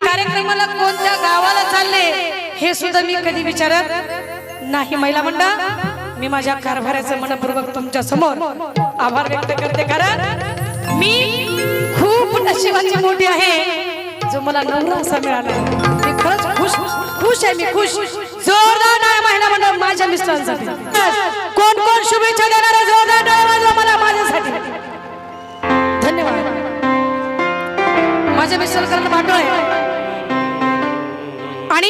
कार्यक्रमाला कोणत्या गावाला चालले हे सुद्धा मी कधी विचारत नाही महिला मंडळ। मी माझ्या कारभाराचं मनपूर्वक तुमच्या समोर आभार व्यक्त करते, कारण मी खूप नशिबाची मोठी आहे जो मला नवरा असा मिळाला। मी खरंच खुश आहे, मी खुश। जोरदार टाळ्या महिला मंडळ माझ्या मिस्टरांसाठी। कोण कोण शुभेच्छा देणार आहे? जोरदार टाळ्या वाजवा मला माझ्यासाठी। धन्यवाद। माझ्या मिस्टरांना पाठवलंय आणि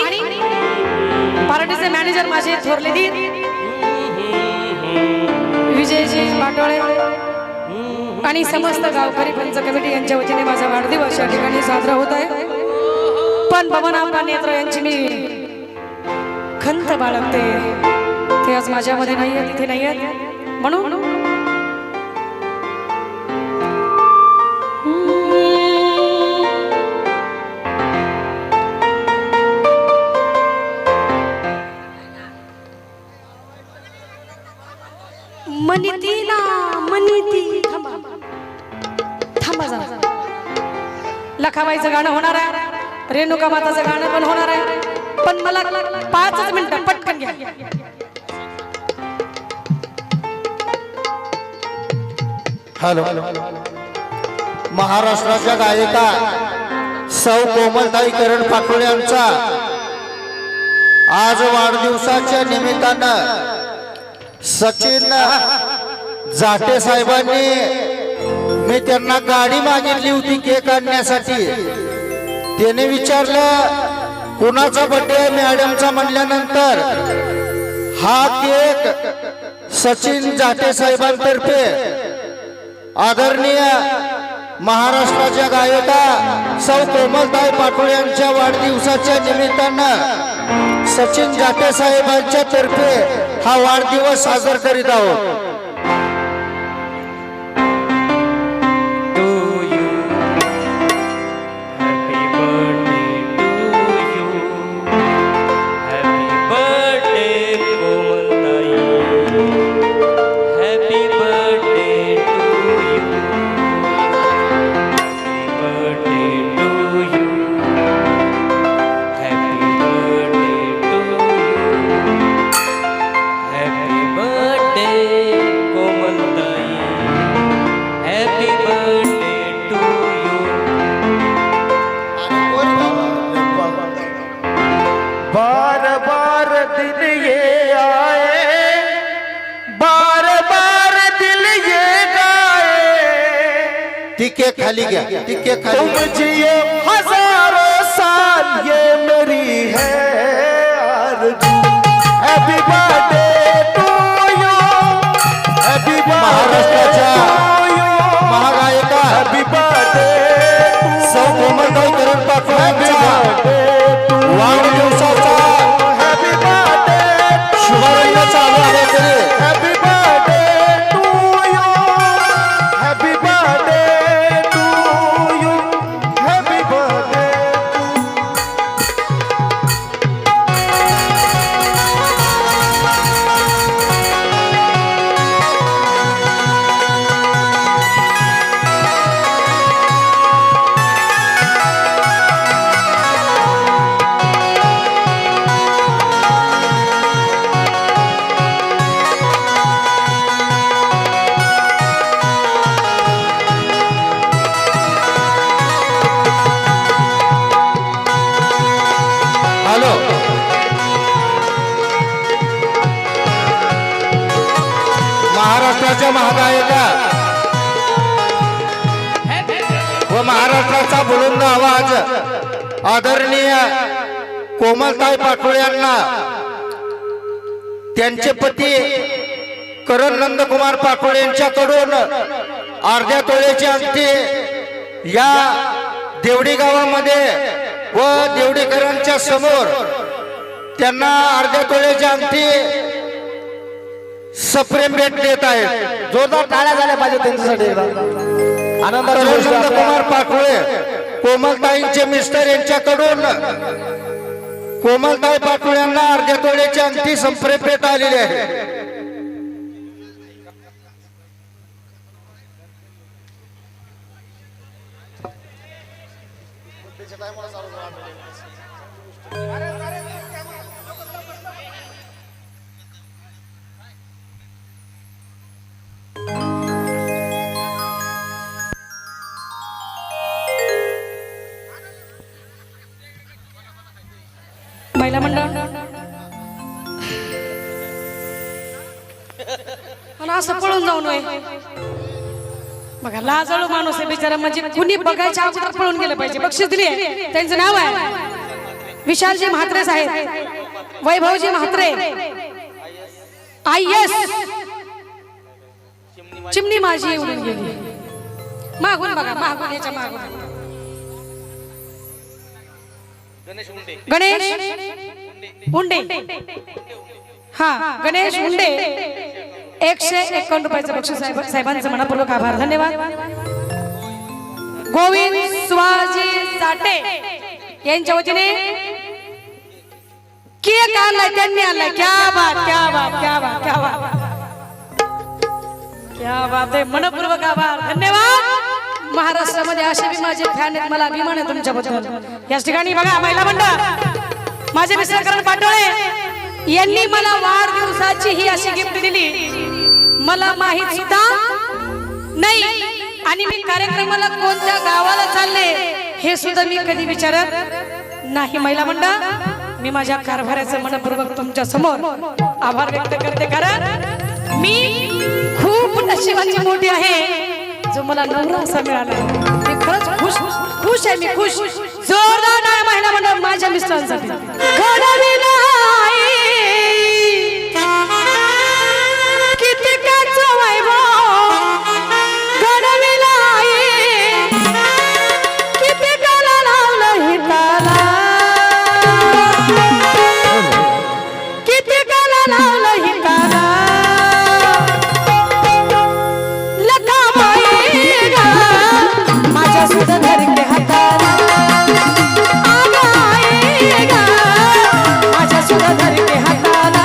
पार्टीचे मॅनेजर माझे थोरले दी विजयजी पाटोळे आणि समस्त गावकरी पंच कमिटी यांच्या वतीने माझा वाढदिवस या ठिकाणी साजरा होत आहे। पण बबनआप्पा नेत्र यांची मी खंत बाळगते, ते आज माझ्यामध्ये नाही आहे, तिथे नाही आहेत, म्हणून मनीती थांबा जरा। लखाबाईचं गाणं होणार आहे, रेणुका माताचं गाणं पण होणार आहे, पण मला 5 मिनिटं पटकन घ्या। हॅलो, महाराष्ट्राच्या गायिका सौ कोमलताई करण पाटोळे यांचा आज वाढदिवसाच्या निमित्तानं सचिन जाटे साहेबांनी मी त्यांना गाडी मागितली होती केक आणण्यासाठी। त्याने विचारलं कुणाचा बर्थडे आहे मॅडमचा म्हणल्यानंतर हा केक सचिन जाटे साहेबांतर्फे आदरणीय महाराष्ट्राच्या गायिका सौ कोमलताई पाटोळे यांच्या वाढदिवसाच्या निमित्तानं सचिन जाटे साहेबांच्या तर्फे हा वाढदिवस साजरा करीत आहोत। टिके खाली गया, टिके खाली। तुम जिए हजारों साल ये मेरी है आरज़ू। Happy birthday to you, happy महाराष्ट्राच्या महागायिका हैप्पी बर्थडे सौ कोमलताई करण पाटोळे यांचा वाढदिवसाचा हैप्पी बर्थडे शुभारंभ चालू आहे तरी happy birthday to you, happy birthday to you, happy birthday. Hello, महाराष्ट्राच्या महागायिका व महाराष्ट्राचा बुलंद आवाज आदरणीय कोमलताई पाटोळे यांना त्यांचे पती करण नंदकुमार पाटोळे यांच्याकडून अर्ध्या तोळ्याची अंगठी या देवडी गावामध्ये व देवडीकरांच्या समोर त्यांना अर्ध्या तोळ्याची अंगठी सप्रेम भेट देत आहेत। जोरदार टाळ्या झाल्या पाहिजे त्यांच्यासाठी। आनंदाची गोष्ट आहे। नंदकुमार पाटोळे कोमलताईंचे मिस्टर यांच्याकडून कोमलताई पाटोळे यांना अर्ध्या तोळ्याची अंगठी सप्रेम भेट आलेली आहे। टाइमला चालू करा। महिला मंडळ मला असं पळून जाऊ नये बघा लाजाळू माणूस आहे बिचारा म्हणजे कुणी बघायच्या अगोदर पळून गेलं पाहिजे बक्षीस दिली आहे त्यांचं नाव आहे विशालजी म्हात्रे साहेब वैभवजी म्हात्रे IS चिमणी माझी उडून गेली मागून बघा मागून याच्या मागून गणेश हुंडे हा गणेश हुंडे 151 रुपयाचं बक्षीस साहेबांचं मनापूर्वक आभार धन्यवाद गोविंद शिवाजी जाटे यांच्या वतीने केक आणलाय त्यांनी आणलाय क्या बात क्या बात क्या बात क्या बात क्या बात आहे मनपूर्वक आभार धन्यवाद महाराष्ट्रामध्ये असे बी माझे फॅन आहेत मला अभिमान आहे तुमच्याबद्दल याच ठिकाणी बघा महिला मंडळ माझे मिस्टर करण पाटोळे यांनी मला वाढदिवसाची ही अशी गिफ्ट दिली मला माहित सुद्धा नाही आणि मी कार्यक्रमाला कोणत्या गावाला चालले हे सुद्धा मी कधी विचारत नाही महिला मंडळ मी माझ्या कारभाराचं मनपूर्वक तुमच्या समोर आभार व्यक्त करते कारण मी खूप नशिबाची मोठी आहे जो मला नवरा असा मिळाला मी खरंच खुश आहे मी खुश जोरदार टाळ्या महिला मंडळ माझ्या मिस्टरांसाठी घडविला किती काचं वैभव घडविला किती काला लावलं हिताला किती काला लावलं हिताला माझ्या सुद्धा धरके हाताला माझ्या सुद्धा धरके हाताला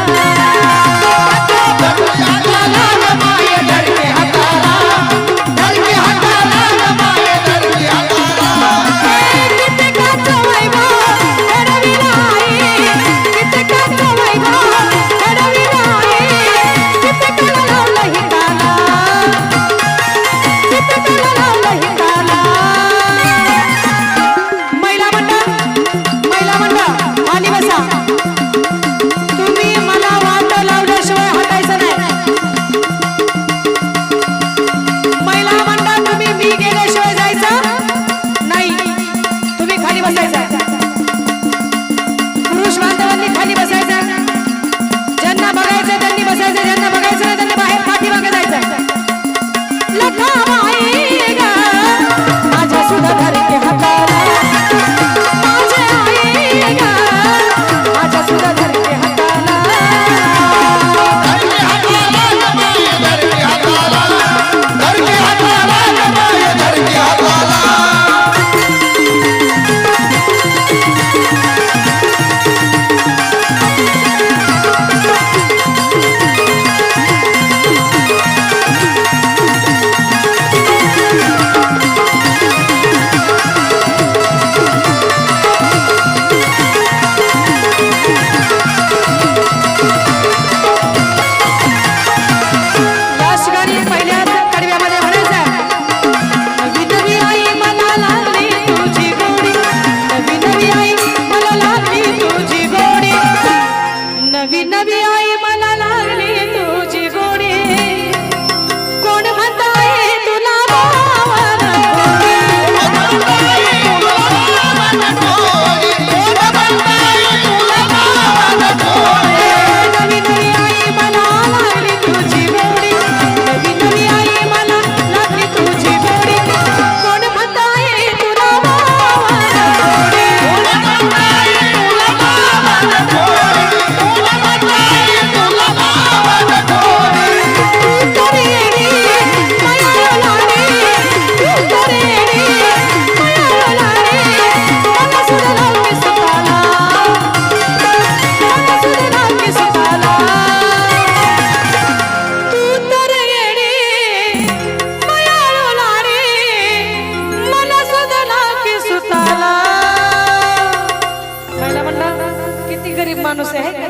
माणूस आहे